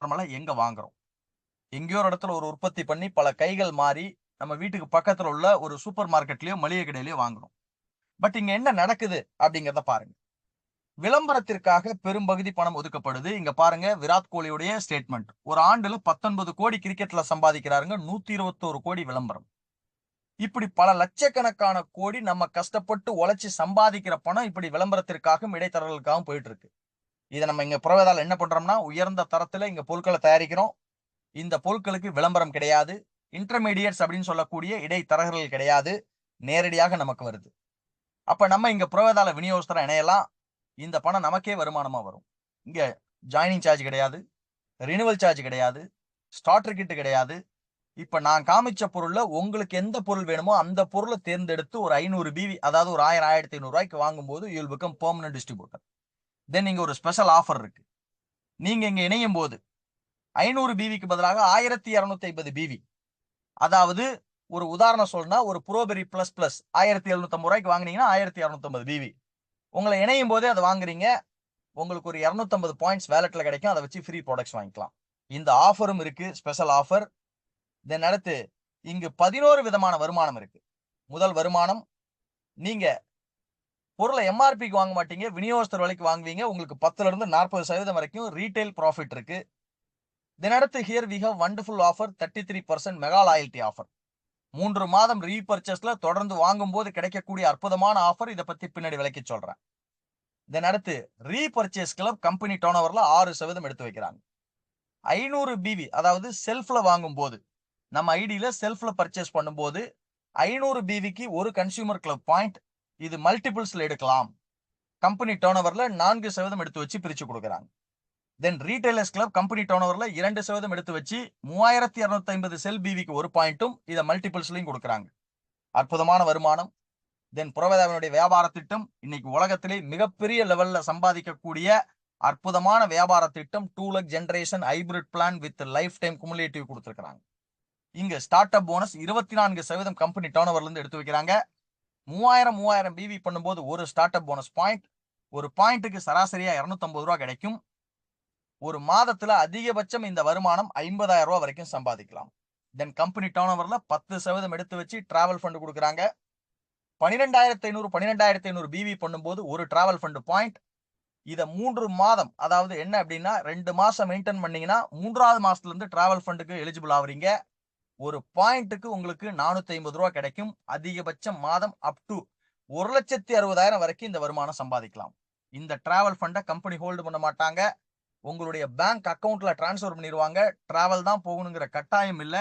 நம்மளாம் எங்க வாங்குறோம்? எங்கேயோ ஒரு இடத்துல ஒரு உற்பத்தி பண்ணி பல கைகள் மாறி நம்ம வீட்டுக்கு பக்கத்துல உள்ள ஒரு சூப்பர் மார்க்கெட்லயோ, மளிகை கடையிலயோ வாங்குறோம். பட் இங்க என்ன நடக்குது அப்படிங்கிறத பாருங்க. விளம்பரத்திற்காக பெரும்பகுதி பணம் ஒதுக்கப்படுது. இங்க பாருங்க விராட் கோலியுடைய ஸ்டேட்மெண்ட். ஒரு ஆண்டுல 19 கோடி கிரிக்கெட்ல சம்பாதிக்கிறாருங்க. 121 கோடி விளம்பரம். இப்படி பல லட்சக்கணக்கான கோடி நம்ம கஷ்டப்பட்டு உழைச்சு சம்பாதிக்கிற பணம் இப்படி விளம்பரத்திற்காகவும் இடைத்தரகர்களுக்காகவும் போயிட்டு இருக்கு. இத நம்ம இங்க புரவேதால என்ன பண்றோம்னா, உயர்ந்த தரத்துல இங்க பொருட்கள தயாரிக்கிறோம். இந்த பொருட்களுக்கு விளம்பரம் கிடையாது. இன்டர்மீடியேட்ஸ் அப்படின்னு சொல்லக்கூடிய இடைத்தரகர்கள் கிடையாது. நேரடியாக நமக்கு வருது. அப்ப நம்ம இங்க புரவேதால விநியோகஸ்தரா இணையலாம். இந்த பணம் நமக்கே வருமானமா வரும். இங்க ஜாயினிங் சார்ஜ் கிடையாது. ரினிவல் சார்ஜ் கிடையாது. ஸ்டார்டர் கிட் கிடையாது. இப்ப நான் காமிச்ச பொருள்ல உங்களுக்கு எந்த பொருள் வேணுமோ அந்த பொருள தேர்ந்தெடுத்து ஒரு 500 பிவி அதாவது ஒரு 1000 1500 ரூபாய்க்கு வாங்கும்போது you will become permanent distributor. Then இங்க ஒரு ஸ்பெஷல் ஆஃபர் இருக்கு. நீங்க இங்க இணையும்போது 500 பிவிக்கு பதிலாக 1250 பிவி. அதாவது ஒரு உதாரணம் சொல்லணும்னா ஒரு ப்ரோபெரி பிளஸ் பிளஸ் 1750 ரூபாய்க்கு வாங்குனீங்கன்னா 1250 பிவி. உங்களை இணையும் போதே அதை வாங்குறீங்க. உங்களுக்கு ஒரு 250 பாயிண்ட்ஸ் வேலெட்ல கிடைக்கும். அதை வச்சு ஃப்ரீ ப்ராடக்ட்ஸ் வாங்கிக்கலாம். இந்த ஆஃபரும் இருக்கு. Special offer. தென் அடுத்து இங்கு 11 விதமான வருமானம் இருக்கு. முதல் வருமானம், நீங்க பொருளை எம்ஆர்பிக்கு வாங்க மாட்டீங்க. விநியோகஸ்தர் விலைக்கு வாங்குவீங்க. உங்களுக்கு 10ல இருந்து 40% வரைக்கும் ரீட்டைல் ப்ராஃபிட் இருக்கு. தென் அடுத்து here we have wonderful offer 33% mega loyalty offer. 3 மாதம் ரீபர்ச்சேஸ்ல தொடர்ந்து வாங்கும்போது கிடைக்கக்கூடிய அற்புதமான ஆஃபர். இதை பத்தி பின்னாடி விலைக்கு சொல்றேன். தென் அடுத்து ரீபர்ச்சேஸ் கிளப் கம்பெனி டர்ன் ஓவர்ல 6% எடுத்து வைக்கிறாங்க. 500 பிவி அதாவது செல்ஃப்ல வாங்கும்போது நம்ம ஐடியில செல்ஃப்ல பர்ச்சேஸ் பண்ணும்போது 500 பிவிக்கு ஒரு கன்சியூமர் கிளப் பாயிண்ட். இது மல்டிபிள்ஸ்ல எடுக்கலாம். கம்பெனி டர்ன் ஓவர்ல 4% எடுத்து வச்சு பிரிச்சு கொடுக்குறாங்க. தென் ரீட்டைலர்ஸ் கிளப் கம்பெனி டர்ன் ஓவர்ல 2% எடுத்து வச்சு 3250 செல் பிவிக்கு ஒரு பாயிண்ட்டும் இதை மல்டிபிள்ஸ்லயும் கொடுக்குறாங்க. அற்புதமான வருமானம். தென் புரவேதாவினுடைய வியாபார திட்டம் இன்னைக்கு உலகத்திலே மிகப்பெரிய லெவல்ல சம்பாதிக்கக்கூடிய அற்புதமான வியாபார திட்டம் 2 luck generation hybrid plan with life time cumulative கொடுத்திருக்காங்க. இங்க ஸ்டார்ட் அப் போனஸ் 24% கம்பெனி டர்ன் ஓவர்ல இருந்து எடுத்து வைக்கிறாங்க. 3000 பிவி பண்ணும்போது ஒரு ஸ்டார்ட் அப் போனஸ் பாயிண்ட். ஒரு பாயிண்ட்டுக்கு சராசரியா 250 ரூபாய் கிடைக்கும். ஒரு மாதத்துல அதிகபட்சம் இந்த வருமானம் 50,000 ரூபாய் வரைக்கும் சம்பாதிக்கலாம். தென் கம்பெனி டர்ன் ஓவர்ல 10% எடுத்து வச்சு டிராவல் ஃபண்ட் கொடுக்குறாங்க. 12,500 பிவி பண்ணும்போது ஒரு டிராவல் ஃபண்ட் பாயிண்ட். இத 3 மாதம் அதாவது என்ன அப்படின்னா 2 மாசம் மெயின்டைன் பண்ணீங்கன்னா 3வது மாசத்துல இருந்து டிராவல் ஃபண்டுக்கு எலிஜிபிள் ஆவறீங்க. ஒரு பாயிண்ட்டுக்கு உங்களுக்கு 450 ரூபாய் கிடைக்கும். அதிகபட்சம் மாதம் அப் டு 1,60,000 வரைக்கும் இந்த வருமானம் சம்பாதிக்கலாம். இந்த டிராவல் ஃபண்டை கம்பெனி ஹோல்டு பண்ண மாட்டாங்க. உங்களுடைய பேங்க் அக்கவுண்ட்ல டிரான்ஸ்ஃபர் பண்ணிடுவாங்க. டிராவல் தான் போகணுங்கிற கட்டாயம் இல்ல.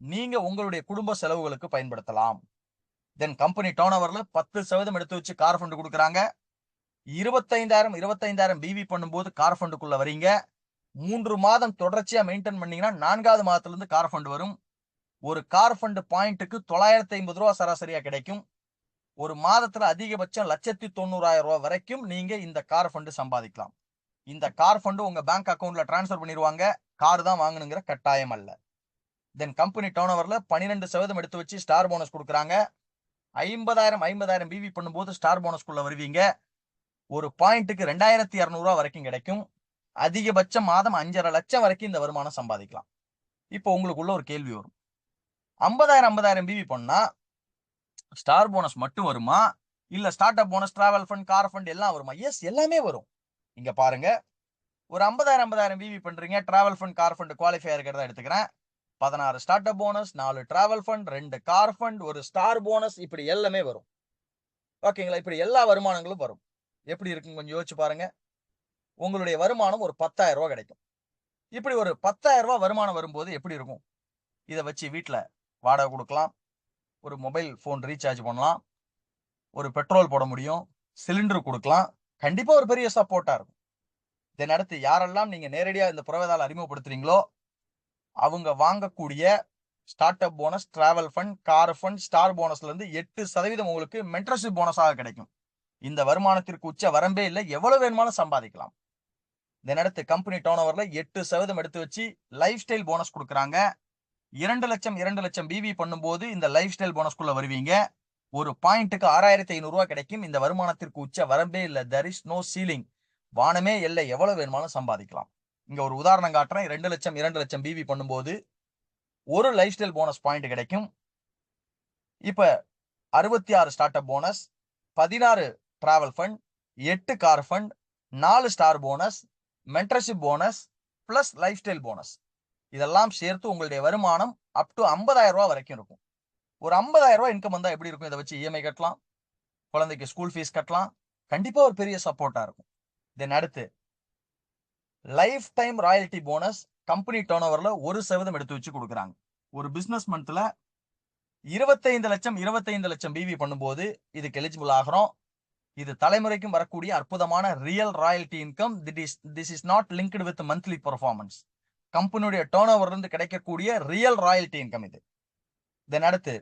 நீங்க உங்களுடைய குடும்ப செலவுகளுக்கு பயன்படுத்தலாம். தென் கம்பெனி டர்ன் ஓவர்ல 10% எடுத்து வச்சு கார் ஃபண்ட் கொடுக்குறாங்க. 25,000 பிவி பண்ணும்போது கார் ஃபண்டுக்குள்ள வரீங்க. 3 மாதம் தொடர்ச்சியா மெயின்டைன் பண்ணீங்கன்னா 4வது மாதத்துல இருந்து கார் ஃபண்ட் வரும். ஒரு கார் ஃபண்ட் பாயிண்ட்டுக்கு 950 ரூபாய் சராசரியா கிடைக்கும். ஒரு மாதத்துல அதிகபட்சம் 1,90,000 ரூபாய் வரைக்கும் நீங்க இந்த கார் ஃபண்ட் சம்பாதிக்கலாம். இந்த கார் ஃபண்ட் உங்க பேங்க் அக்கவுண்ட்ல டிரான்ஸ்ஃபர் பண்ணிடுவாங்க. கார் தான் வாங்கணுங்கிற கட்டாயம் அல்ல. தென் கம்பெனி டர்ன் ஓவர்ல 12% எடுத்து வச்சு ஸ்டார் போனஸ் கொடுக்குறாங்க. 50,000 பிவி பண்ணும்போது ஸ்டார் போனஸ்க்குள்ள வருவீங்க. ஒரு பாயிண்ட்டுக்கு 2,200 ரூபாய் வரைக்கும் கிடைக்கும். அதிகபட்சம் மாதம் 5,5 லட்சம் வரைக்கும் இந்த வருமானம் சம்பாதிக்கலாம். இப்போ உங்களுக்குள்ள ஒரு கேள்வி வரும். 50,000 பிவி பண்ணா ஸ்டார் போனஸ் மட்டும் வருமா? இல்ல start up bonus, travel fund, car fund எல்லாம் வருமா? எஸ், எல்லாமே வரும். இங்க பாருங்க. ஒரு 50,000 பிவி பண்றீங்க. Travel fund, car fund qualify இருக்கிறதா எடுத்துக்கிறேன். 16 start up bonus, 4 travel fund, 2 car fund, ஒரு ஸ்டார் போனஸ், இப்படி எல்லாமே வரும். ஓகேங்களா? இப்படி எல்லா வருமானங்களும் வரும். எப்படி இருக்குன்னு கொஞ்சம் யோசிச்சு பாருங்க. உங்களுடைய வருமானம் ஒரு 10,000 ரூபாய் கிடைக்கும். இப்படி ஒரு 10,000 ரூபாய் வருமானம் வரும்போது எப்படி இருக்கும்? இதை வச்சு வீட்டுல வாடகை கொடுக்கலாம். ஒரு மொபைல் போன் ரீசார்ஜ் பண்ணலாம். ஒரு பெட்ரோல் போட முடியும். சிலிண்டர் கொடுக்கலாம். கண்டிப்பா ஒரு பெரிய சப்போர்ட்டா இருக்கும். இதன் அடுத்து யாரெல்லாம் நீங்க நேரடியா இந்த புரவேதால அறிமுகப்படுத்துறீங்களோ அவங்க வாங்கக்கூடிய start up bonus, travel fund, car fund, star போனஸ்ல இருந்து 8% உங்களுக்கு மென்டர்ஷிப் போனஸாக கிடைக்கும். இந்த வருமானத்திற்கு உச்ச வரம்பே இல்லை. எவ்வளவு வேணுமாலும் சம்பாதிக்கலாம். இதன் அடுத்து கம்பெனி டர்ன் ஓவர்ல 8% எடுத்து வச்சு லைஃப் ஸ்டைல் போனஸ் கொடுக்குறாங்க. 2 லட்சம் பிவி பண்ணும்போது இந்த லைஃப் ஸ்டைல் போனஸ்குள்ள வருவீங்க. ஒரு பாயிண்ட்டுக்கு 6,500 ரூபாய் கிடைக்கும். இந்த வருமானத்திற்கு உச்ச வரம்பே இல்லை. there is no ceiling. வானமே இல்லை. எவ்வளவு வேணுமாலும் சம்பாதிக்கலாம். இங்க ஒரு உதாரணம் காட்டுறேன். 2 லட்சம் 2 லட்சம் பிவி பண்ணும்போது ஒரு லைஃப் ஸ்டைல் போனஸ் பாயிண்ட் கிடைக்கும். இப்ப 66 start up bonus, 16 travel fund, 8 car fund, 4 star bonus, mentorship bonus plus life style bonus. இதெல்லாம் சேர்த்து உங்களுடைய வருமானம் அப் டு 50,000 ரூபாய் வரைக்கும் இருக்கும். ஒரு 50,000 ரூபாய் இன்கம் வந்தா எப்படி இருக்கும்? இதை வச்சு இஎம்ஐ கட்டலாம், குழந்தைக்கு ஸ்கூல் ஃபீஸ் கட்டலாம். கண்டிப்பா ஒரு பெரிய சப்போர்ட்டா இருக்கும். தென் அடுத்து life time royalty bonus company டர்ன் ஓவர்ல 1% எடுத்து வச்சு கொடுக்குறாங்க. ஒரு பிசினஸ் மந்த்ல 25 லட்சம் பிவி பண்ணும்போது இதுக்கு எலிஜிபிள் ஆகிறோம். இது தலைமுறைக்கும் வரக்கூடிய அற்புதமான real royalty income. This is not linked with monthly performance. கம்பெனியுடைய டர்ன் ஓவர்ல இருந்து கிடைக்கக்கூடிய ரியல் ராயல்டி இன்கம் இது. தென் அடுத்து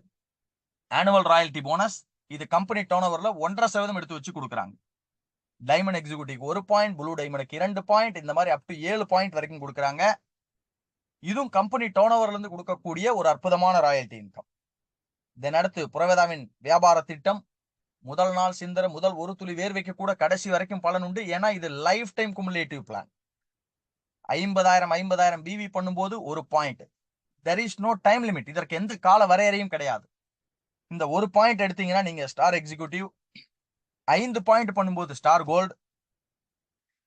ஆனுவல் ராயல்டி போனஸ். இது கம்பெனி டர்ன் ஓவர்ல 1.5% எடுத்து வச்சு கொடுக்குறாங்க. டைமண்ட் எக்ஸிக்யூட்டிவ் 1 பாயிண்ட், ப்ளூ டைமண்டுக்கு 2 பாயிண்ட், இந்த மாதிரி அப் டு 7 பாயிண்ட் வரைக்கும் கொடுக்குறாங்க. இதுவும் கம்பெனி டர்ன் ஓவர்ல இருந்து கொடுக்கக்கூடிய ஒரு அற்புதமான ராயல்டி இன்கம். தென் அடுத்து புரவேதாவின் வியாபார திட்டம். முதல் நாள் சிந்தர முதல் ஒரு துளி வேர்வைக்கு கூட கடைசி வரைக்கும் பலன் உண்டு. ஏன்னா இது lifetime cumulative plan. 50,000 PV பண்ணும்போது ஒரு point. There is no time limit. இதற்கு எந்த கால வரையறையும் கிடையாது. இந்த ஒரு பாயிண்ட் எடுத்தீங்கன்னா நீங்க ஸ்டார் எக்ஸிக்யூட்டிவ், 5 பாயிண்ட் பண்ணும்போது ஸ்டார் கோல்டு,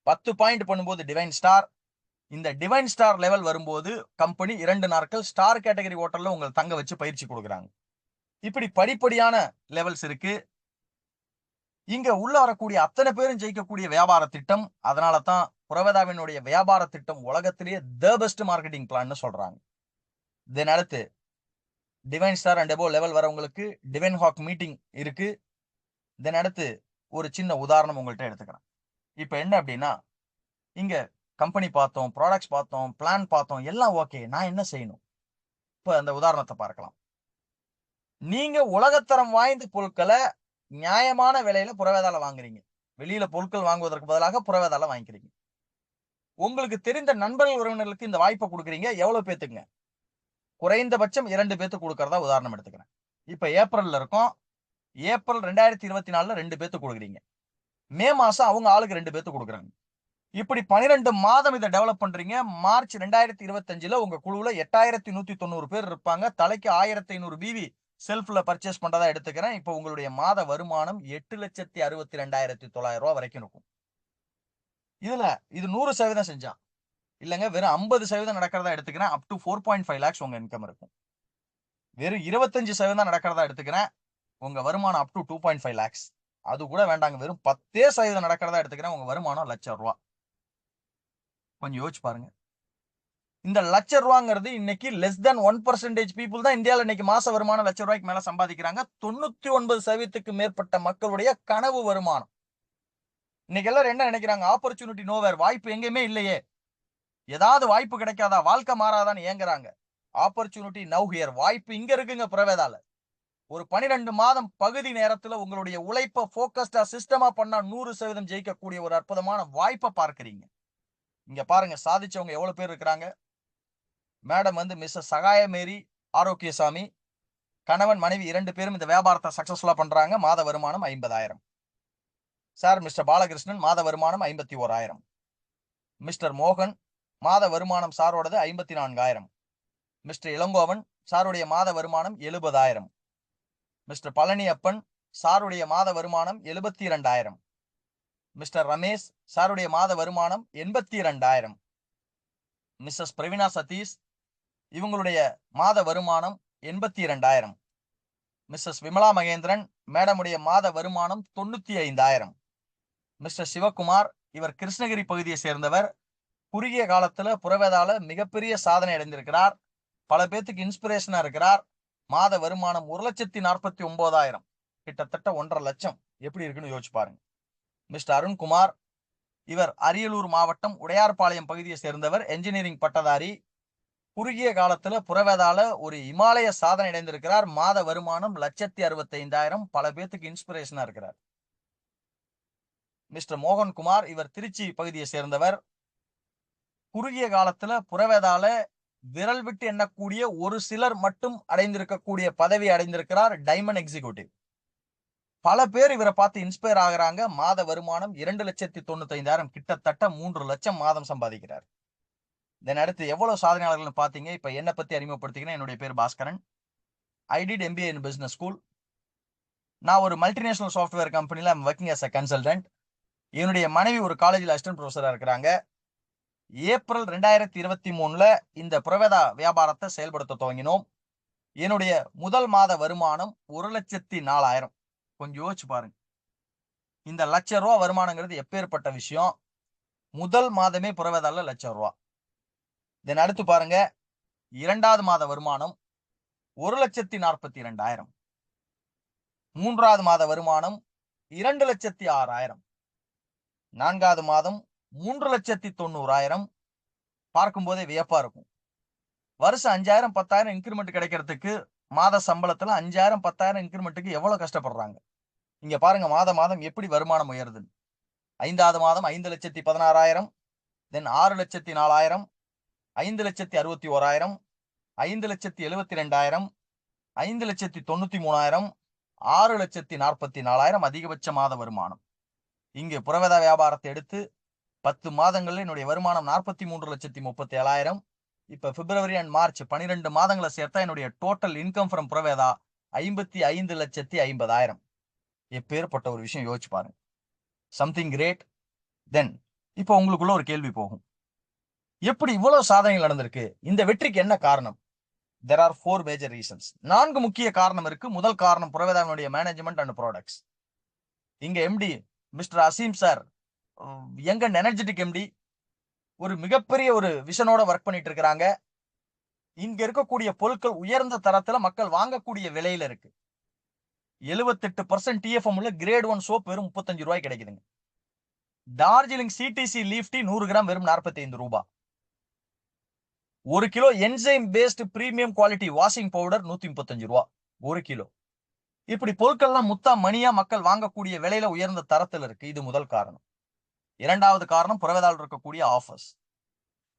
10 பாயிண்ட் பண்ணும்போது டிவைன் ஸ்டார். இந்த டிவைன் ஸ்டார் லெவல் வரும்போது கம்பெனி 2 நாட்கள் ஸ்டார் கேட்டகரி ஹோட்டல்ல உங்களை தங்க வச்சு பயிற்சி கொடுக்குறாங்க. இப்படி படிப்படியான லெவல்ஸ் இருக்கு. இங்க உள்ள வரக்கூடிய அத்தனை பேரும் ஜெயிக்கக்கூடிய வியாபார திட்டம். அதனால தான் புரவேதாவினுடைய வியாபார திட்டம் உலகத்திலேயே தி பெஸ்ட் மார்க்கெட்டிங் பிளான் சொல்றாங்க. தென் அடுத்து divine star and above level வரவங்களுக்கு டிவைன் ஹாக் மீட்டிங் இருக்கு. தென் அடுத்து ஒரு சின்ன உதாரணம் உங்கள்கிட்ட எடுத்துக்கிறேன். இப்ப என்ன அப்படின்னா, இங்க கம்பெனி பார்த்தோம், ப்ராடக்ட்ஸ் பார்த்தோம், பிளான் பார்த்தோம், எல்லாம் ஓகே. நான் என்ன செய்யணும்? இப்ப அந்த உதாரணத்தை பார்க்கலாம். நீங்க உலகத்தரம் வாய்ந்த பொருட்களை நியாயமான விலையில புரவேதால வாங்குறீங்க. வெளியில பொருட்கள் வாங்குவதற்கு பதிலாக புரவேதால வாங்கிக்கிறீங்க. உங்களுக்கு தெரிந்த நண்பர்கள் உறவினர்களுக்கு இந்த வாய்ப்பை கொடுக்குறீங்க. எவ்வளவு பேத்துக்குங்க? குறைந்தபட்சம் 2 பேத்துக்கு கொடுக்கறதா உதாரணம் எடுத்துக்கிறேன். இப்ப ஏப்ரல்ல இருக்கும். ஏப்ரல் 2024ல 2 பேத்துக்கு கொடுக்குறீங்க. மே மாசம் அவங்க ஆளுக்கு 2 பேத்துக்கு கொடுக்குறாங்க. இப்படி 12 மாதம் இதை டெவலப் பண்றீங்க. மார்ச் 2025ல உங்க குழுவுல 8190 பேர் இருப்பாங்க. தலைக்கு 1500 பிவி செல்ஃப்ல பர்ச்சேஸ் பண்றதா எடுத்துக்கிறேன். இப்ப உங்களுடைய மாத வருமானம் 8,62,900 ரூபாய் வரைக்கும் இருக்கும். இதுல இது 100% செஞ்சா இல்லங்க, வெறும் 50% நடக்கிறதா எடுத்துக்கிறேன். அப் டு 4.5 lakhs உங்க இன்கம் இருக்கும். வெறும் 25% நடக்கிறதா எடுத்துக்கிறேன். உங்க வருமானம் அப் டு 2.5 lakhs. அது கூட வேண்டாங்க, வெறும் 10% நடக்கிறதா எடுத்துக்கிறேன். உங்க வருமானம் ₹1,00,000. கொஞ்சம் யோசிச்சு பாருங்க. இந்த ₹1,00,000 இன்னைக்கு லெஸ் தென் 1% பீப்புள் தான் இந்தியாவில் இன்னைக்கு மாச வருமானம் ₹1,00,000 மேல சம்பாதிக்கிறாங்க. 99% மேற்பட்ட மக்களுடைய கனவு வருமானம். இன்னைக்கு எல்லாரும் என்ன நினைக்கிறாங்க? Opportunity nowhere. வாய்ப்பு எங்கேயுமே இல்லையே, ஏதாவது வாய்ப்பு கிடைக்காதா, வாழ்க்கை மாறாதான்னு ஏங்குறாங்க. Opportunity now here. வாய்ப்பு இங்க இருக்குங்க புரவேதால. ஒரு 12 மாதம் பகுதி நேரத்துல உங்களுடைய உழைப்ப போக்கஸ்டா சிஸ்டமா பண்ணா 100% ஜெயிக்கக்கூடிய ஒரு அற்புதமான வாய்ப்பை பார்க்கிறீங்க. இங்க பாருங்க, சாதிச்சவங்க எவ்வளவு பேர் இருக்கிறாங்க. மேடம் மிஸ்ஸஸ் சகாய மேரி ஆரோக்கியசாமி, கணவன் மனைவி 2 பேரும் இந்த வியாபாரத்தை சக்சஸ்ஃபுல்லா பண்றாங்க. மாத வருமானம் 50,000. சார் மிஸ்டர் பாலகிருஷ்ணன் மாத வருமானம் 51,000. மிஸ்டர் மோகன் மாத வருமானம் சாரோடது 54,000. மிஸ்டர் இளங்கோவன் சாருடைய மாத வருமானம் 70,000. மிஸ்டர் பழனியப்பன் சாருடைய மாத வருமானம் 72,000. மிஸ்டர் ரமேஷ் சாருடைய மாத வருமானம் 82,000. மிஸ்ஸஸ் பிரவீனா சதீஷ் இவங்களுடைய மாத வருமானம் 82,000. மிஸ்ஸஸ் விமலா மகேந்திரன் மேடமுடைய மாத வருமானம் 95,000. மிஸ்டர் சிவகுமார், இவர் கிருஷ்ணகிரி பகுதியை சேர்ந்தவர். குறுகிய காலத்துல புரவேதால மிகப்பெரிய சாதனை அடைந்திருக்கிறார். பல பேத்துக்கு இன்ஸ்பிரேஷனா இருக்கிறார். மாத வருமானம் 1,49,000, கிட்டத்தட்ட 1.5 லட்சம். எப்படி இருக்குன்னு யோசிச்சு பாருங்க. மிஸ்டர் அருண்குமார், இவர் அரியலூர் மாவட்டம் உடையார்பாளையம் பகுதியை சேர்ந்தவர், என்ஜினியரிங் பட்டதாரி. குறுகிய காலத்துல புரவேதால ஒரு இமாலய சாதனை அடைந்திருக்கிறார். மாத வருமானம் 1,65,000. பல பேத்துக்கு இன்ஸ்பிரேஷனா இருக்கிறார். மிஸ்டர் மோகன்குமார், இவர் திருச்சி பகுதியை சேர்ந்தவர். குறுகிய காலத்துல புரவேதால விரல் விட்டு எண்ணக்கூடிய ஒரு சிலர் மட்டும் அடைந்திருக்கக்கூடிய பதவி அடைந்திருக்கிறார், டைமண்ட் எக்ஸிக்யூட்டிவ். பல பேர் இவரை பார்த்து இன்ஸ்பயர் ஆகுறாங்க. மாத வருமானம் 2,95,000, கிட்டத்தட்ட 3 லட்சம் மாதம் சம்பாதிக்கிறார். தென் அடுத்து எவ்வளவு சாதனையாளர்கள்னு பாத்தீங்க. இப்ப என்ன பத்தி அறிமுகப்படுத்திக்கிறேன். என்னுடைய பேர் Bhaskaran. I did MBA in business school. நான் ஒரு மல்டிநேஷனல் சாஃப்ட்வேர் கம்பெனில ஒர்க்கிங் as a கன்சல்டன்ட். என்னுடைய மனைவி ஒரு காலேஜில் அசிஸ்டன்ட் ப்ரொஃபஸரா இருக்கிறாங்க. ஏப்ரல் 2023ல இந்த புரவேதா வியாபாரத்தை செயல்படுத்த துவங்கினோம். என்னுடைய முதல் மாத வருமானம் 1,04,000. கொஞ்சம் யோசிச்சு பாருங்க. இந்த ₹1,00,000 வருமானங்கிறது எப்பேற்பட்ட விஷயம். முதல் மாதமே புரவேதால ₹1,00,000. தென் அடுத்து பாருங்க, 2வது மாத வருமானம் 1,42,000. 3வது மாத வருமானம் 2,06,000. 4வது மாதம் 3,90,000. பார்க்கும் போதே வியப்பா இருக்கும். வருஷம் 5,000 10,000 இன்கிரிமெண்ட் கிடைக்கிறதுக்கு மாத சம்பளத்துல 5,000 10,000 இன்கிரிமெண்ட்டுக்கு எவ்வளவு கஷ்டப்படுறாங்க. இங்க பாருங்க மாதம் எப்படி வருமானம் உயருது. 5வது மாதம் 5,16,000. தென் 6,04,000. 5,61,000. 5,72,000. 5,93,000. 6,44,000 அதிகபட்ச மாத வருமானம். இங்கு புரவேதா வியாபாரத்தை எடுத்து 10 மாதங்கள்ல என்னுடைய வருமானம் 43,37,000. இப்ப பிப்ரவரி அண்ட் மார்ச் 12 மாதங்களை சேர்த்தா என்னுடைய டோட்டல் இன்கம் ஃப்ரம் புரவேதா 55,50,000. எப்பேற்பட்ட ஒரு விஷயம் யோசிச்சு பாருங்க. Something great. தென் இப்போ உங்களுக்குள்ள ஒரு கேள்வி போகும். எப்படி இவ்வளவு சாதனைகள் நடந்திருக்கு? இந்த வெற்றிக்கு என்ன காரணம்? There are 4 major reasons. 4 முக்கிய காரணம் இருக்கு. முதல் காரணம் புரவேதாவினுடைய மேனேஜ்மெண்ட் அண்ட் ப்ராடக்ட்ஸ். இங்க MD mister Aseem sir, young and energetic MD, ஒரு மிகப்பெரிய ஒரு விஷனோட ஒர்க் பண்ணிட்டு இருக்காங்க. இங்க இருக்கக்கூடிய பொருட்கள் உயர்ந்த தரத்துல மக்கள் வாங்கக்கூடிய விலையில இருக்கு. 78% TFM உள்ள கிரேட் 1 சோப் வெறும் ₹35 கிடைக்குதுங்க. Darjeeling CTC leaf tea 100 gram வெறும் ₹45. 1 kilo enzyme paste premium quality washing powder ₹135. 1 kilo. இப்படி பொருட்கள்லாம் முத்தா மணியா மக்கள் வாங்கக்கூடிய விலையில உயர்ந்த தரத்தில் இருக்கு. இது முதல் காரணம். 2வது காரணம் புரவேதாவில் இருக்கக்கூடிய ஆஃபர்ஸ்.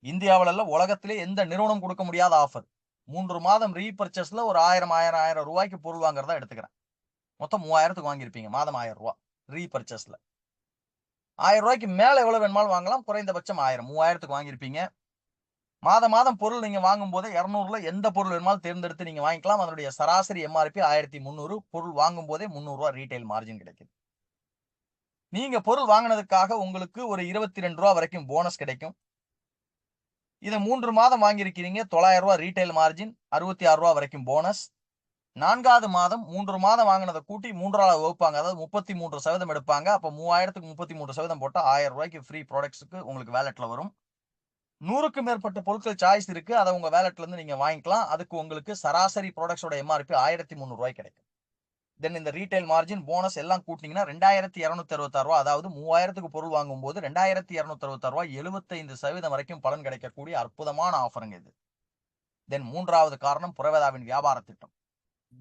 இந்தியாவில உலகத்திலே எந்த நிறுவனம் கொடுக்க முடியாத ஆஃபர். 3 மாதம் ரீபர்ச்சேஸ்ல ஒரு 1000 ரூபாய்க்கு பொருள் வாங்குறதா எடுத்துக்கிறேன். மொத்தம் 3000க்கு வாங்கியிருப்பீங்க. மாதம் ₹1000 ரீபர்ச்சேஸ்ல. ₹1000 மேல எவ்வளவு வேணுமாலும் வாங்கலாம். குறைந்தபட்சம் 1000. 3000க்கு வாங்கியிருப்பீங்க. மாதம் பொருள் நீங்க வாங்கும் போதே 200ல எந்த பொருள் வேணுமாலும் தேர்ந்தெடுத்து நீங்க வாங்கிக்கலாம். அதனுடைய சராசரி MRP 1300. பொருள் வாங்கும் போதே ₹300 ரீட்டைல் மார்ஜின் கிடைக்குது. நீங்க பொருள் வாங்கினதுக்காக உங்களுக்கு ஒரு ₹22 வரைக்கும் போனஸ் கிடைக்கும். இதை 3 மாதம் வாங்கியிருக்கிறீங்க. ₹900 ரீட்டைல் மார்ஜின், ₹66 வரைக்கும் போனஸ். 4வது மாதம் 3 மாதம் வாங்கினதை கூட்டி 3ஆவது வகுப்பாங்க. அதாவது 33% எடுப்பாங்க. அப்ப 3000க்கு 33% போட்டா ₹1000 ஃப்ரீ ப்ராடக்ட்ஸுக்கு உங்களுக்கு வேலெட்ல வரும். 100க்கும் மேற்பட்ட பொருட்கள் சாய்ஸ் இருக்கு. அதை உங்க வேலெட்ல இருந்து நீங்க வாங்கிக்கலாம். அதுக்கு உங்களுக்கு சராசரி ப்ராடக்ட்ஸோட MRP ₹1,300 கிடைக்கும். தென் இந்த ரீட்டைல் மார்ஜின் போனஸ் எல்லாம் கூட்டினீங்கன்னா ₹2,266. அதாவது 3000க்கு பொருள் வாங்கும் போது ₹2,266 75% வரைக்கும் பலன் கிடைக்கக்கூடிய அற்புதமான ஆஃபருங்க இது. தென் 3வது காரணம் புரவேதாவின் வியாபார திட்டம்.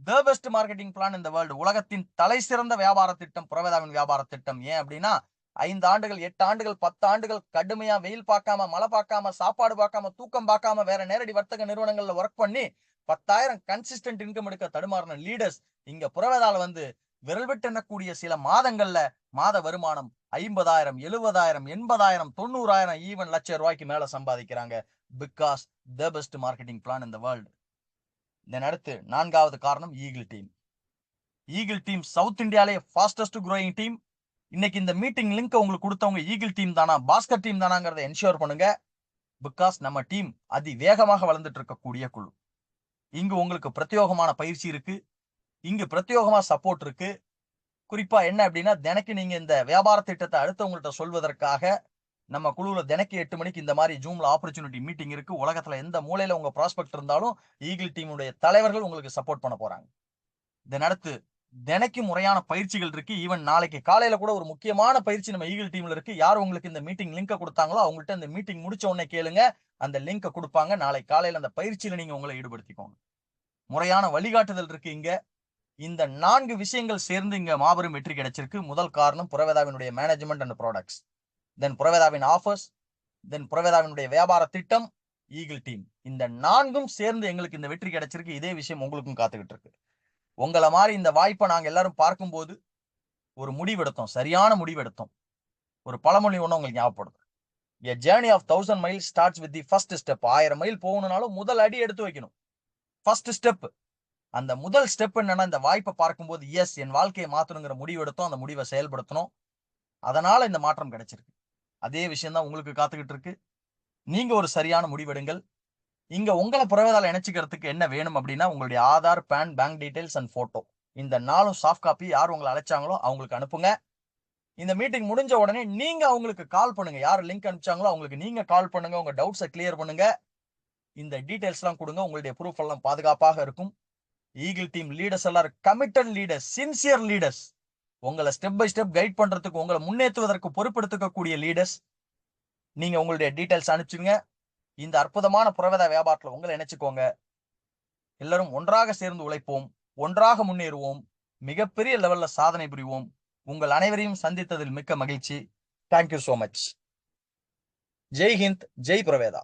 தி best marketing plan in the world. உலகத்தின் தலை சிறந்த வியாபார திட்டம் புரவேதாவின் வியாபார திட்டம். ஏன் அப்படின்னா 5 ஆண்டுகள் 8 ஆண்டுகள் 10 ஆண்டுகள் கடுமையா வெயில் பார்க்காம, மழை பார்க்காம, சாப்பாடு பார்க்காம, தூக்கம் பார்க்காம வேற நேரடி வர்த்தக நிறுவனங்கள்ல ஒர்க் பண்ணி 10,000 கன்சிஸ்டன்ட் இன்கம் எடுக்க தடுமாறின லீடர்ஸ் இங்க புரவேதால வந்து விரல் விட்டு எண்ணக்கூடிய சில மாதங்கள்ல மாத வருமானம் 50,000 70,000 80,000 90,000 ஈவன் ₹1,00,000 மேல சம்பாதிக்கிறாங்க. Because the best marketing plan in the world. Then அடுத்து 4வது காரணம் eagle team. Eagle team south இந்தியாலே ஃபாஸ்டஸ்ட் growing டீம். இன்னைக்கு இந்த மீட்டிங் லிங்க் உங்களுக்கு கொடுத்தவங்க ஈகிள் டீம் தானா, பாஸ்கர் டீம் தானாங்கிறத என்ஷூர் பண்ணுங்க. பிகாஸ் நம்ம டீம் அதிவேகமாக வளர்ந்துட்டு இருக்கக்கூடிய குழு. இங்கு உங்களுக்கு பிரத்யேகமான பயிற்சி இருக்கு. இங்கு பிரத்யேகமா சப்போர்ட் இருக்கு. குறிப்பா என்ன அப்படின்னா தினைக்கு நீங்க இந்த வியாபார திட்டத்தை அடுத்தவங்கள்ட்ட சொல்வதற்காக நம்ம குழுவுல தினைக்கு 8 மணிக்கு இந்த மாதிரி ஜூம்ல ஆப்பர்ச்சுனிட்டி மீட்டிங் இருக்கு. உலகத்துல எந்த மூலையில உங்க ப்ராஸ்பெக்ட் இருந்தாலும் ஈகிள் டீமுடைய தலைவர்கள் உங்களுக்கு சப்போர்ட் பண்ண போறாங்க. இதன் அடுத்து தினைக்கு முறையான பயிற்சிகள் இருக்கு. ஈவன் நாளைக்கு காலையில கூட ஒரு முக்கியமான பயிற்சி நம்ம ஈகிள் டீம்ல இருக்கு. யார் உங்களுக்கு இந்த மீட்டிங் லிங்கை கொடுத்தாங்களோ அவங்கள்ட்ட இந்த மீட்டிங் முடிச்ச உடனே கேளுங்க. அந்த லிங்கை கொடுப்பாங்க. நாளை காலையில அந்த பயிற்சியில நீங்க உங்களை ஈடுபடுத்திக்கோங்க. முறையான வழிகாட்டுதல் இருக்கு. இங்க இந்த 4 விஷயங்கள் சேர்ந்து இங்க மாபெரும் வெற்றி கிடைச்சிருக்கு. முதல் காரணம் புரவேதாவினுடைய மேனேஜ்மெண்ட் அண்ட் ப்ராடக்ட்ஸ். தென் புரவேதாவின் ஆஃபர்ஸ். தென் புரவேதாவினுடைய வியாபார திட்டம், ஈகிள் டீம். இந்த 4ம் சேர்ந்து எங்களுக்கு இந்த வெற்றி கிடைச்சிருக்கு. இதே விஷயம் உங்களுக்கும் காத்துக்கிட்டு இருக்கு. உங்களை மாதிரி இந்த வாய்ப்பை நாங்க எல்லாரும் பார்க்கும்போது ஒரு முடிவெடுத்தோம். சரியான முடிவெடுத்தோம். ஒரு பழமொழி ஒண்ணு உங்களுக்கு ஞாபகப்படுது. A journey of 1000 miles starts with the first step. 1000 mile போகணும்னாலும் முதல் அடி எடுத்து வைக்கணும். First step. அந்த முதல் ஸ்டெப் என்னன்னா, இந்த வாய்ப்பை பார்க்கும்போது எஸ் என் வாழ்க்கையை மாத்தணுங்கிற முடிவு எடுத்தோம். அந்த முடிவை செயல்படுத்தணும். அதனால இந்த மாற்றம் கிடைச்சிருக்கு. அதே விஷயம் தான் உங்களுக்கு காத்துக்கிட்டு இருக்கு. நீங்க ஒரு சரியான முடிவெடுங்கள். இங்க உங்களை புறவேதால இணைச்சிக்கிறதுக்கு என்ன வேணும் அப்படின்னா, உங்களுடைய Aadhaar, PAN, bank details and photo. இந்த 4 சாஃப்ட் காப்பி யார் உங்களை அழைச்சாங்களோ அவங்களுக்கு அனுப்புங்க. இந்த மீட்டிங் முடிஞ்ச உடனே நீங்க அவங்களுக்கு கால் பண்ணுங்க. யார் லிங்க் அனுப்பிச்சாங்களோ அவங்களுக்கு நீங்க கால் பண்ணுங்க. உங்க டவுட்ஸை கிளியர் பண்ணுங்க. இந்த டீடைல்ஸ் எல்லாம் கொடுங்க. உங்களுடைய ப்ரூஃப் எல்லாம் பாதுகாப்பாக இருக்கும். ஈகிள் டீம் லீடர்ஸ் எல்லாரும் கமிட்டட் லீடர்ஸ், சின்சியர் லீடர்ஸ். உங்களை ஸ்டெப் பை ஸ்டெப் கைட் பண்றதுக்கு, உங்களை முன்னேற்றுவதற்கு பொறுப்பெடுத்துக்கக்கூடிய லீடர்ஸ். நீங்க உங்களுடைய டீடைல்ஸ் அனுப்பிச்சுங்க. இந்த அற்புதமான புறவேத வியாபாரத்துல உங்களை இணைச்சுக்கோங்க. எல்லாரும் ஒன்றாக சேர்ந்து உழைப்போம், ஒன்றாக முன்னேறுவோம், மிகப்பெரிய லெவல்ல சாதனை புரிவோம். உங்கள் அனைவரையும் சந்தித்ததில் மிக்க மகிழ்ச்சி. Thank you so much. Jai Hind, Jai புறவேதா.